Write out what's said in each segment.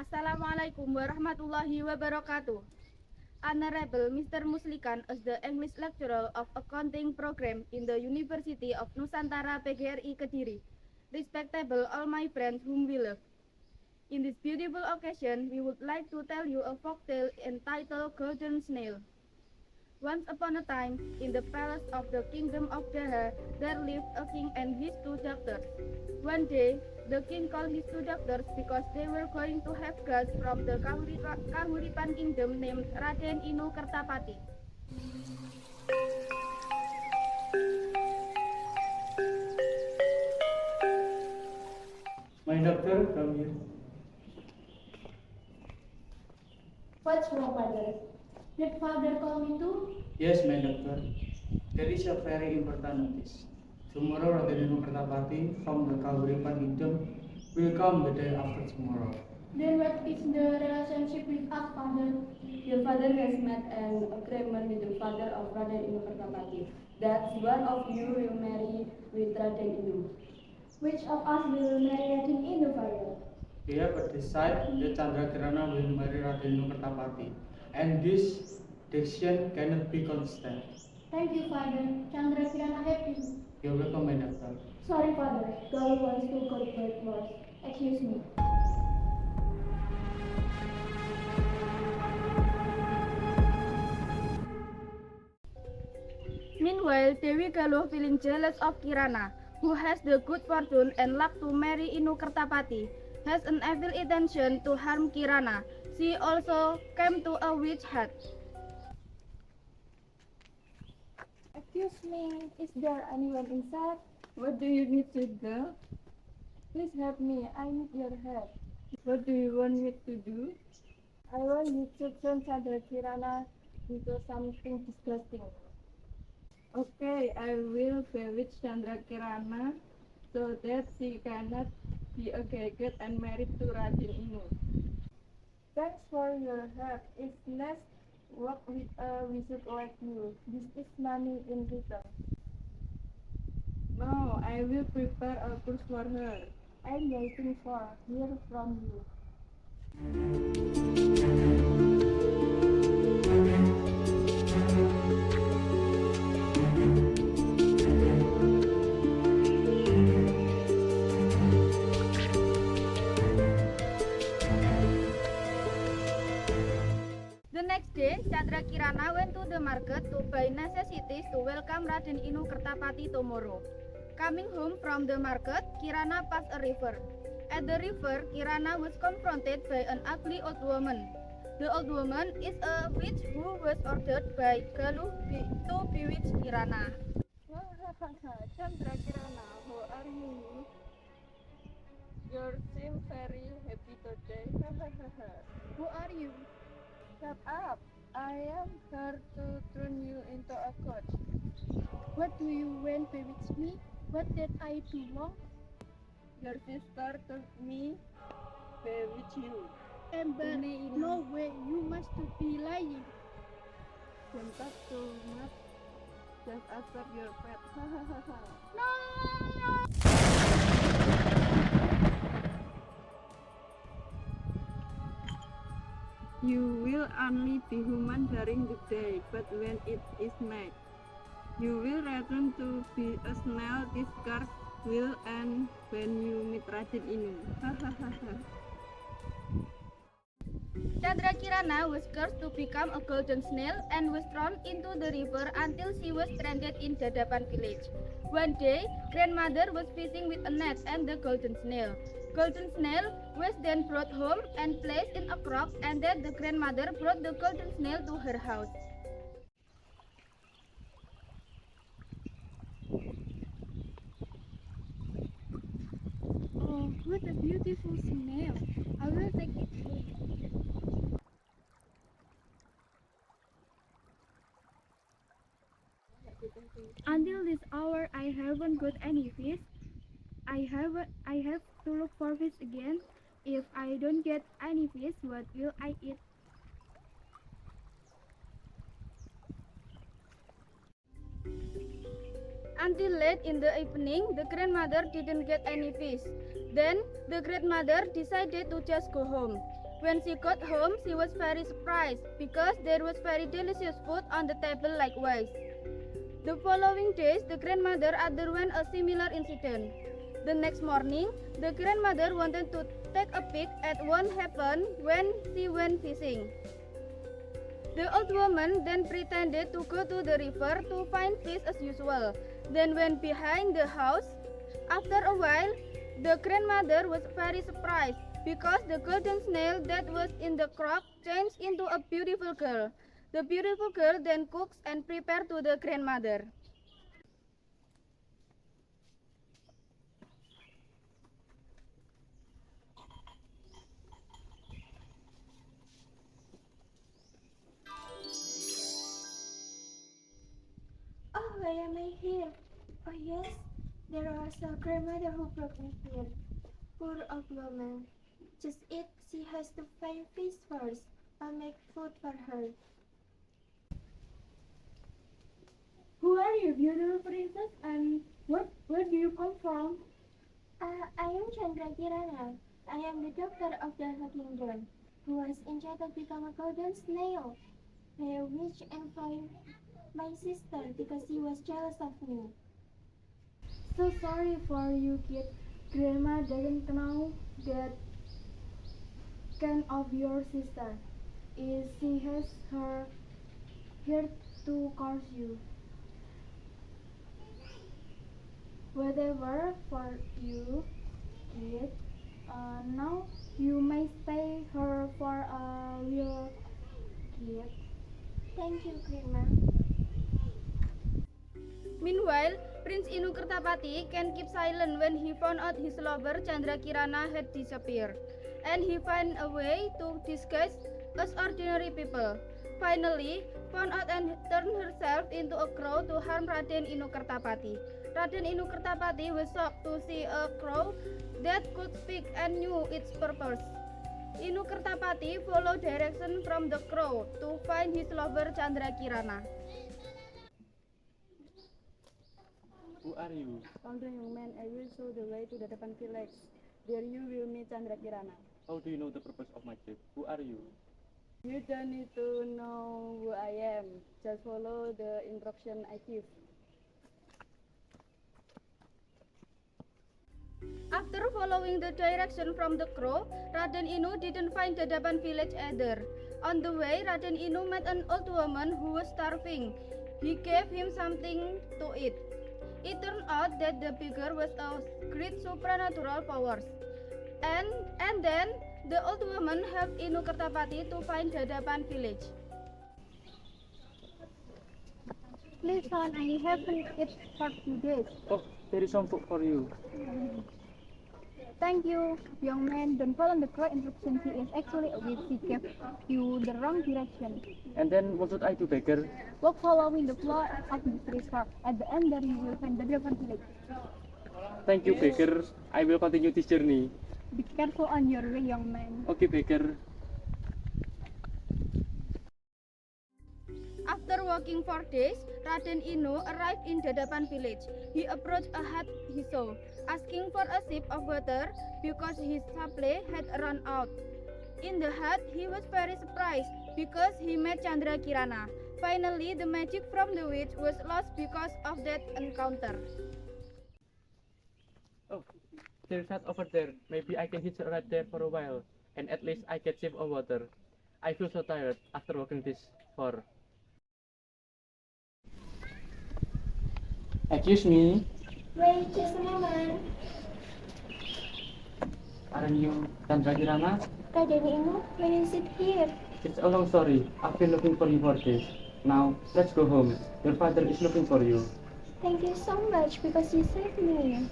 Assalamualaikum warahmatullahi wabarakatuh. Honorable Mr. Muslikan is the English lecturer of accounting program in the University of Nusantara PGRI Kediri. Respectable all my friends whom we love. In this beautiful occasion, we would like to tell you a folktale entitled Golden Snail. Once upon a time, in the palace of the kingdom of Daha, there lived a king and his two daughters. One day, the king called his two daughters because they were going to have guests from the Kahuripan kingdom named Raden Inu Kertapati. My doctor, come here. What's wrong, father? Did father call me too? Yes, my doctor. There is a very important notice. Tomorrow, Raden Kertapati from the Kahuripan kingdom will come the day after tomorrow. Then what is the relationship with us, father? Your father has made an agreement with the father of Raden Inu Kertapati that one of you will marry with Raden Inu. Which of us will marry Raden Inu, father? We have decided that Chandra Kirana will marry Raden Kertapati, and this decision cannot be contested. Thank you, father. Chandra Kirana happy. You're welcome, my doctor. Sorry, father. Girl wants to go to breakfast. Excuse me. Meanwhile, Dewi Galuh, feeling jealous of Kirana, who has the good fortune and luck to marry Inu Kertapati, has an evil intention to harm Kirana. She also came to a witch hut. Excuse me. Is there anyone inside? What do you need to do? Please help me. I need your help. What do you want me to do? I want you to turn Chandra Kirana into something disgusting. Okay, I will bewitch Chandra Kirana so that she cannot be a gagot and married to Raden Inu. Thanks for your help. It's nice work with a wizard like you. This is money in return. No, I will prepare a course for her. I'm waiting for hear from you. The next day, Chandra Kirana went to the market to buy necessities to welcome Raden Inu Kertapati tomorrow. Coming home from the market, Kirana passed a river. At the river, Kirana was confronted by an ugly old woman. The old woman is a witch who was ordered by Galuh to bewitch Kirana. Chandra Kirana, how are you? You seem very happy today. Who are you? Shut up! I am here to turn you into a coach. What do you want to bewitch me? What did I do wrong? Your sister told me bewitch you. Amber, no way. You must be lying. Don't talk too much. Just accept your fate. You will only be human during the day, but when it is night, you will return to be a snail. This curse will end when you meet Raden Inu. Chandra Kirana was cursed to become a golden snail and was thrown into the river until she was stranded in Dadapan village. One day, grandmother was fishing with a net and the golden snail. Golden snail was then brought home and placed in a crock, and then the grandmother brought the golden snail to her house. Oh, what a beautiful snail. I will take it home. Until this hour, I haven't got any fish. I have to look for fish again. If I don't get any fish, what will I eat? Until late in the evening, the grandmother didn't get any fish. Then the grandmother decided to just go home. When she got home, she was very surprised because there was very delicious food on the table likewise. The following days, the grandmother underwent a similar incident. The next morning, the grandmother wanted to take a peek at what happened when she went fishing. The old woman then pretended to go to the river to find fish as usual, then went behind the house. After a while, the grandmother was very surprised because the golden snail that was in the crock changed into a beautiful girl. The beautiful girl then cooks and prepares to the grandmother. Oh, why am I here? Oh yes, there was a grandmother who brought me here. Poor old woman. Just eat, she has to find fish first. I'll make food for her. Who are you, beautiful princess, and where do you come from? I am Chandra Kirana. I am the daughter of the kingdom, who was enchanted to become a golden snail. I wish and find my sister because she was jealous of me. So sorry for you, kid. Grandma doesn't know that kind of your sister. She has her here to curse you. Whatever for you, kid. Now you may stay here for a little, kid. Thank you, Grandma. Meanwhile, Prince Inu Kertapati can keep silent when he found out his lover Chandra Kirana had disappeared, and he found a way to disguise as ordinary people. Finally, found out and turned herself into a crow to harm Raden Inu Kertapati. Raden Inu Kertapati was shocked to see a crow that could speak and knew its purpose. Inu Kertapati followed direction from the crow to find his lover Chandra Kirana. Who are you? Come to young man, I will show the way to the Depan village. There you will meet Chandra Kirana. How do you know the purpose of my trip? Who are you? You don't need to know who I am. Just follow the instruction I give. After following the direction from the crow, Raden Inu didn't find the Daban village either. On the way, Raden Inu met an old woman who was starving. He gave him something to eat. It turned out that the beggar was a great supernatural powers. And then the old woman helped Inu Kertapati to find the Daban village. Please, son, I haven't eaten for 2 days. Oh, there is some food for you. Thank you, young man. Don't follow the crow instruction. He is actually a witch. He gave you the wrong direction. And then what should I do, beggar? Walk following the floor of this river. At the end, there you will find the Devan village. Thank you, beggar. I will continue this journey. Be careful on your way, young man. Okay, beggar. After walking for days, Raden Inu arrived in Dadapan village. He approached a hut he saw, asking for a sip of water because his supply had run out. In the hut, he was very surprised because he met Chandra Kirana. Finally, the magic from the witch was lost because of that encounter. Oh, there's hut over there. Maybe I can hitch right there for a while, and at least I can save on water. I feel so tired after walking this far. Excuse me, Wait just a moment. aren't you Chandra Kirana? Raden Inu, when you sit here? It's a long story. I've been looking for you for days. Now, let's go home. Your father is looking for you. Thank you so much because you saved me.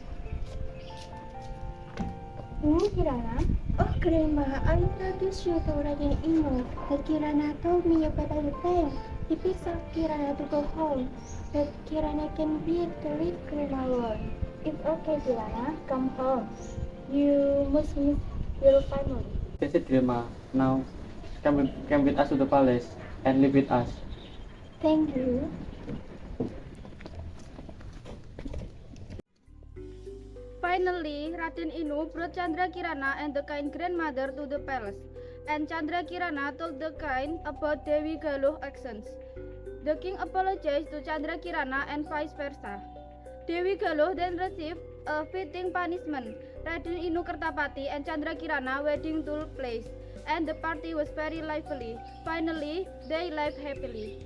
Kirana? Oh, Grandma, I introduced you to Raden Inu. But Kirana told me about other time. He picks up Kirana to go home. But Kirana can beat the rich Grandma alone. It's okay, Kirana. Come home. You must miss your family. That's it, Grandma. Now, come with us to the palace and live with us. Thank you. Finally, Raden Inu brought Chandra Kirana and the kind grandmother to the palace. and Chandra Kirana told the king about Dewi Galuh's actions. The king apologized to Chandra Kirana and vice versa. Dewi Galuh then received a fitting punishment. Raden Inu Kertapati and Chandra Kirana wedding took place, and the party was very lively. Finally, they lived happily.